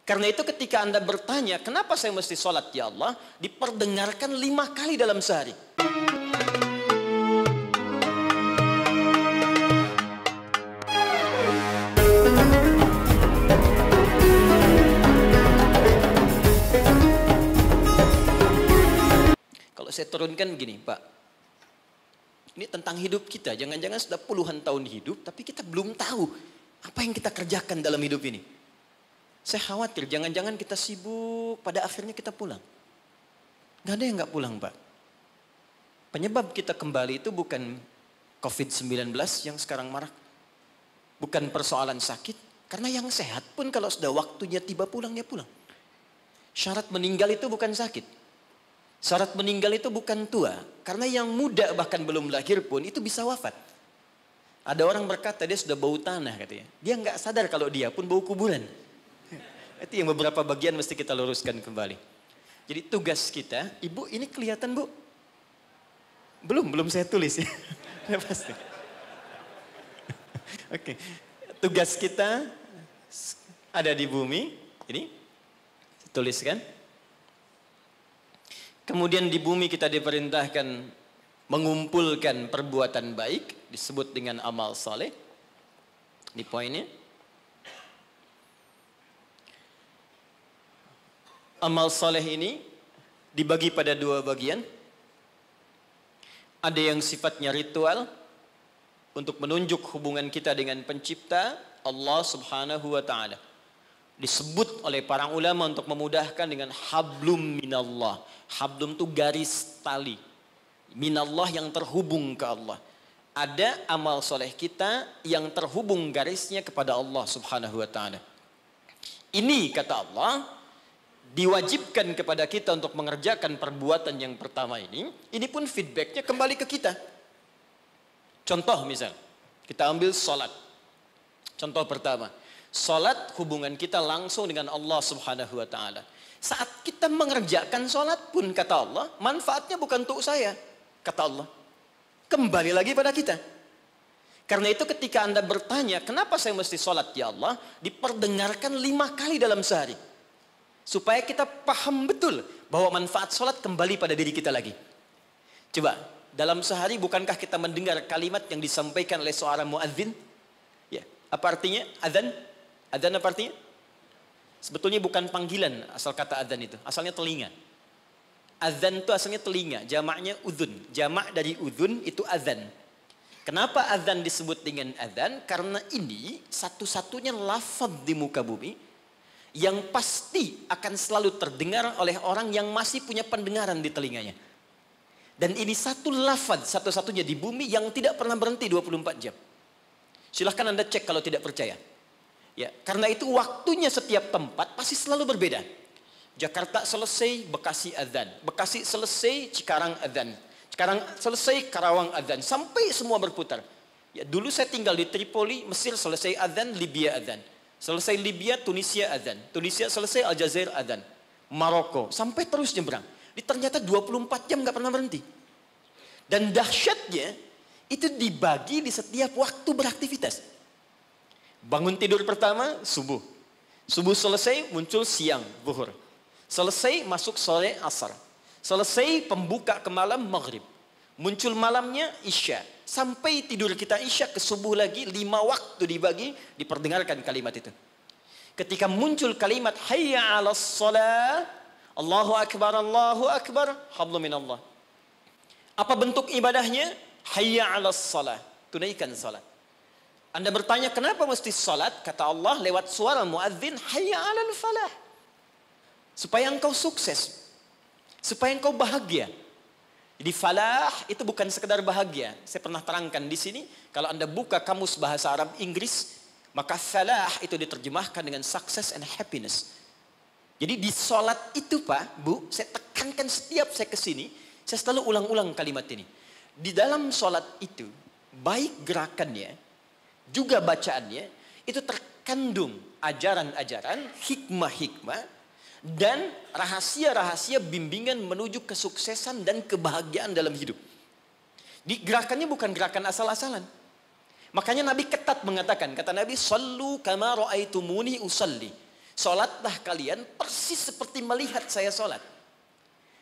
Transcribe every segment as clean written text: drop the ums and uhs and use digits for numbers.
Karena itu ketika Anda bertanya, kenapa saya mesti sholat ya Allah? Diperdengarkan 5 kali dalam sehari. Kalau saya turunkan begini, Pak. Ini tentang hidup kita. Jangan-jangan sudah puluhan tahun hidup, tapi kita belum tahu apa yang kita kerjakan dalam hidup ini. Saya khawatir, jangan-jangan kita sibuk, pada akhirnya kita pulang. Gak ada yang gak pulang, Pak. Penyebab kita kembali itu bukan COVID-19 yang sekarang marak. Bukan persoalan sakit. Karena yang sehat pun kalau sudah waktunya tiba pulang, dia pulang. Syarat meninggal itu bukan sakit. Syarat meninggal itu bukan tua. Karena yang muda bahkan belum lahir pun itu bisa wafat. Ada orang berkata dia sudah bau tanah katanya. Dia nggak sadar kalau dia pun bau kuburan. Itu yang beberapa bagian mesti kita luruskan kembali. Jadi tugas kita, Ibu ini kelihatan Bu? Belum saya tulis ya. Ya pasti. Oke. Tugas kita ada di bumi, ini tuliskan. Kemudian di bumi kita diperintahkan mengumpulkan perbuatan baik, disebut dengan amal saleh. Di poinnya. Amal saleh ini dibagi pada 2 bagian. Ada yang sifatnya ritual untuk menunjuk hubungan kita dengan pencipta Allah Subhanahu wa taala. Disebut oleh para ulama untuk memudahkan dengan hablum minallah. Hablum itu garis tali. Minallah yang terhubung ke Allah. Ada amal soleh kita yang terhubung garisnya kepada Allah Subhanahu wa taala. Ini kata Allah diwajibkan kepada kita untuk mengerjakan perbuatan yang pertama ini pun feedbacknya kembali ke kita. Contoh misal, kita ambil sholat. Contoh pertama, sholat hubungan kita langsung dengan Allah Subhanahu wa taala. Saat kita mengerjakan sholat pun kata Allah, manfaatnya bukan untuk saya, kata Allah. Kembali lagi pada kita. Karena itu ketika Anda bertanya, kenapa saya mesti sholat ya Allah? Diperdengarkan 5 kali dalam sehari. Supaya kita paham betul bahwa manfaat sholat kembali pada diri kita lagi. Coba, dalam sehari bukankah kita mendengar kalimat yang disampaikan oleh seorang muadzin? Ya, apa artinya? Adzan? Adzan apa artinya? Sebetulnya bukan panggilan asal kata adzan itu. Asalnya telinga. Adzan itu asalnya telinga. Jamaknya udhun. Jamak dari udhun itu adzan. Kenapa adzan disebut dengan adzan? Karena ini satu-satunya lafaz di muka bumi yang pasti akan selalu terdengar oleh orang yang masih punya pendengaran di telinganya. Dan ini satu lafaz satu-satunya di bumi yang tidak pernah berhenti 24 jam. Silahkan Anda cek kalau tidak percaya. Ya, karena itu waktunya setiap tempat pasti selalu berbeda. Jakarta selesai, Bekasi adzan. Bekasi selesai, Cikarang adzan. Cikarang selesai, Karawang adzan. Sampai semua berputar. Ya, dulu saya tinggal di Tripoli, Mesir selesai adzan, Libya adzan. Selesai Libya, Tunisia adzan. Tunisia selesai, Aljazair adzan. Maroko, sampai terus nyebrang. Ternyata 24 jam gak pernah berhenti. Dan dahsyatnya, itu dibagi di setiap waktu beraktivitas. Bangun tidur pertama, subuh. Subuh selesai, muncul siang, zuhur. Selesai, masuk sore, asar. Selesai, pembuka ke malam, maghrib. Muncul malamnya, isya. Sampai tidur kita isya ke subuh lagi, 5 waktu dibagi, diperdengarkan kalimat itu. Ketika muncul kalimat hayya 'alas shalah, Allahu akbar, hablum minallah. Apa bentuk ibadahnya? Hayya 'alas shalah, tunaikan salat. Anda bertanya kenapa mesti salat? Kata Allah lewat suara muadzin, hayya 'alal falah. Supaya engkau sukses. Supaya engkau bahagia. Jadi falah itu bukan sekedar bahagia. Saya pernah terangkan di sini, kalau Anda buka kamus bahasa Arab Inggris, maka falah itu diterjemahkan dengan success and happiness. Jadi di sholat itu Pak, Bu, saya tekankan setiap saya kesini, saya selalu ulang-ulang kalimat ini. Di dalam sholat itu, baik gerakannya, juga bacaannya, itu terkandung ajaran-ajaran, hikmah-hikmah, dan rahasia-rahasia bimbingan menuju kesuksesan dan kebahagiaan dalam hidup. Di gerakannya bukan gerakan asal-asalan. Makanya Nabi ketat mengatakan, kata Nabi, "Shallu kama ra'aitumuni usalli." Sholatlah kalian persis seperti melihat saya sholat.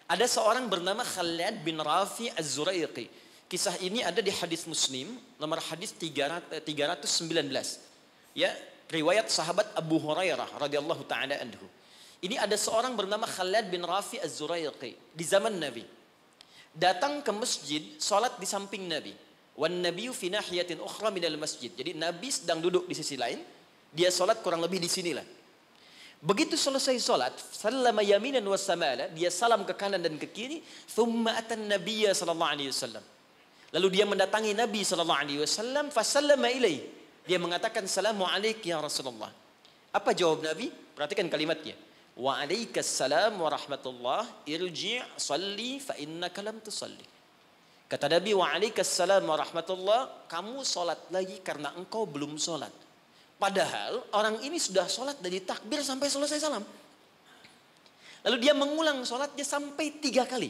Ada seorang bernama Khalid bin Rafi Az-Zuraiqi. Kisah ini ada di hadis Muslim, nomor hadis 319. Ya, riwayat sahabat Abu Hurairah radhiyallahu taala anhu. Ini ada seorang bernama Khalid bin Rafi Az-Zuraiqi di zaman Nabi. Datang ke masjid, salat di samping Nabi. Wan nabiyyu fi nahiyatin ukhra minal masjid. Jadi Nabi sedang duduk di sisi lain, dia salat kurang lebih di sinilah. Begitu selesai salat, sallama yaminan wa samala, dia salam ke kanan dan ke kiri, thumma atan nabiyya sallallahu alaihi wasallam. Lalu dia mendatangi Nabi sallallahu alaihi wasallam, fa sallama ilaihi. Dia mengatakan, "Assalamu alayk ya Rasulullah." Apa jawab Nabi? Perhatikan kalimatnya. Wa alaikassalam wa rahmatullah, irji' salli fa innaka lam tusalli. Kata Nabi, wa alaikassalam wa rahmatullah, kamu salat lagi karena engkau belum salat. Padahal orang ini sudah salat dari takbir sampai selesai salam. Lalu dia mengulang salatnya sampai 3 kali.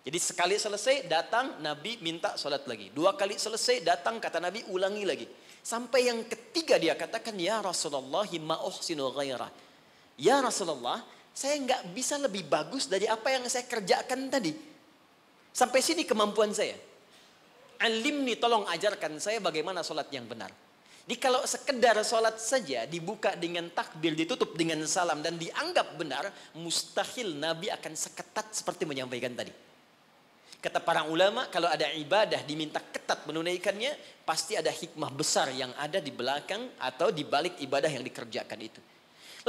Jadi sekali selesai datang Nabi minta salat lagi. 2 kali selesai datang kata Nabi ulangi lagi. Sampai yang ketiga dia katakan, ya Rasulullah ma uhsinu ghairah. Ya Rasulullah, saya nggak bisa lebih bagus dari apa yang saya kerjakan tadi. Sampai sini kemampuan saya. Alimni, tolong ajarkan saya bagaimana sholat yang benar. Jadi kalau sekedar sholat saja dibuka dengan takbir, ditutup dengan salam dan dianggap benar, mustahil Nabi akan seketat seperti menyampaikan tadi. Kata para ulama, kalau ada ibadah diminta ketat menunaikannya, pasti ada hikmah besar yang ada di belakang atau di balik ibadah yang dikerjakan itu.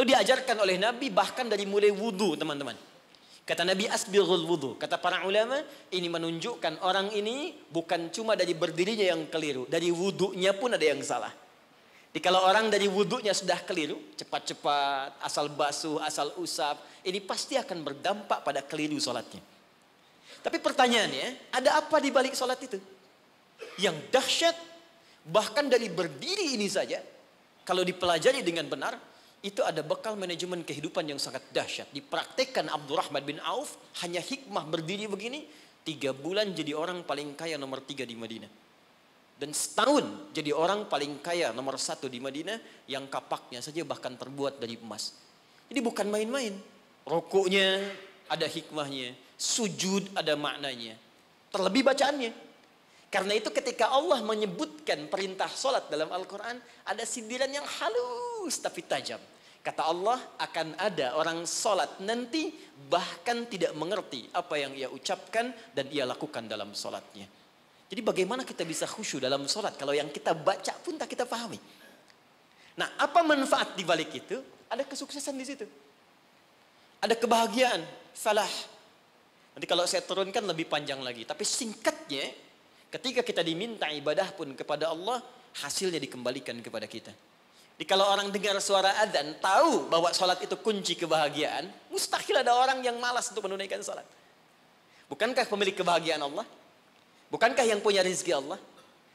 Lalu diajarkan oleh Nabi bahkan dari mulai wudu, teman-teman. Kata Nabi, asbighul wudu. Kata para ulama, ini menunjukkan orang ini bukan cuma dari berdirinya yang keliru, dari wudunya pun ada yang salah. Jadi kalau orang dari wudunya sudah keliru, cepat-cepat, asal basuh, asal usap, ini pasti akan berdampak pada keliru sholatnya. Tapi pertanyaannya, ada apa di balik sholat itu? Yang dahsyat, bahkan dari berdiri ini saja, kalau dipelajari dengan benar, itu ada bekal manajemen kehidupan yang sangat dahsyat. Dipraktekkan Abdurrahman bin Auf, hanya hikmah berdiri begini, 3 bulan jadi orang paling kaya nomor 3 di Madinah. Dan setahun jadi orang paling kaya nomor 1 di Madinah, yang kapaknya saja bahkan terbuat dari emas. Jadi bukan main-main. Rukuknya ada hikmahnya, sujud ada maknanya, terlebih bacaannya. Karena itu ketika Allah menyebutkan perintah solat dalam Al-Quran, ada sindiran yang halus tapi tajam. Kata Allah, akan ada orang solat nanti bahkan tidak mengerti apa yang ia ucapkan dan ia lakukan dalam solatnya. Jadi bagaimana kita bisa khusyuk dalam solat kalau yang kita baca pun tak kita pahami. Nah, apa manfaat di balik itu? Ada kesuksesan di situ. Ada kebahagiaan, falah. Nanti kalau saya turunkan lebih panjang lagi. Tapi singkatnya, ketika kita diminta ibadah pun kepada Allah, hasilnya dikembalikan kepada kita. Jadi kalau orang dengar suara adzan, tahu bahwa sholat itu kunci kebahagiaan, mustahil ada orang yang malas untuk menunaikan sholat. Bukankah pemilik kebahagiaan Allah? Bukankah yang punya rezeki Allah?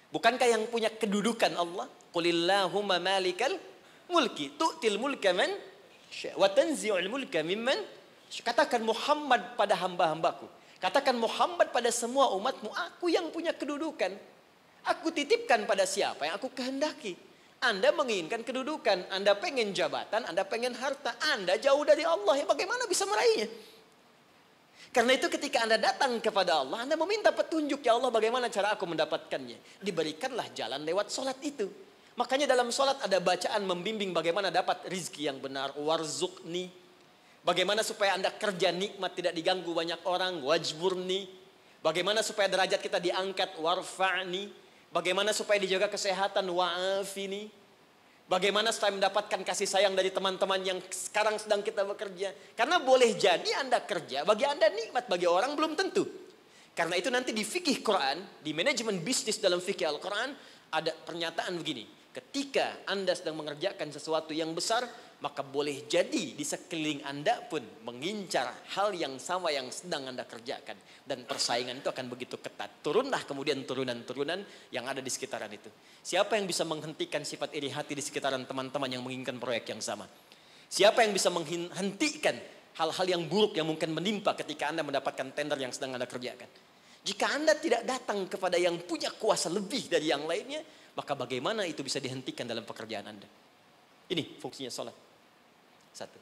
Bukankah yang punya kedudukan Allah? Qulillahumma malikal mulki tu'til mulka man wa tanzi'ul mulka mimman. Katakan Muhammad pada hamba-hambaku. Katakan Muhammad pada semua umatmu, aku yang punya kedudukan. Aku titipkan pada siapa yang aku kehendaki. Anda menginginkan kedudukan, Anda pengen jabatan, Anda pengen harta, Anda jauh dari Allah. Ya bagaimana bisa meraihnya? Karena itu ketika Anda datang kepada Allah, Anda meminta petunjuk, ya Allah bagaimana cara aku mendapatkannya. Diberikanlah jalan lewat sholat itu. Makanya dalam sholat ada bacaan membimbing bagaimana dapat rizki yang benar. Warzuqni. Bagaimana supaya Anda kerja nikmat tidak diganggu banyak orang. Wajburni. Bagaimana supaya derajat kita diangkat. Warfa'ni. Bagaimana supaya dijaga kesehatan. Wa'afini. Bagaimana supaya mendapatkan kasih sayang dari teman-teman yang sekarang sedang kita bekerja. Karena boleh jadi Anda kerja, bagi Anda nikmat, bagi orang belum tentu. Karena itu nanti di fikih Quran, di manajemen bisnis dalam fikih Al-Quran, ada pernyataan begini. Ketika Anda sedang mengerjakan sesuatu yang besar, maka boleh jadi di sekeliling Anda pun mengincar hal yang sama yang sedang Anda kerjakan. Dan persaingan itu akan begitu ketat. Turunlah kemudian turunan-turunan yang ada di sekitaran itu. Siapa yang bisa menghentikan sifat iri hati di sekitaran teman-teman yang menginginkan proyek yang sama? Siapa yang bisa menghentikan hal-hal yang buruk yang mungkin menimpa ketika Anda mendapatkan tender yang sedang Anda kerjakan? Jika Anda tidak datang kepada yang punya kuasa lebih dari yang lainnya, maka bagaimana itu bisa dihentikan dalam pekerjaan Anda? Ini fungsinya sholat. Satu.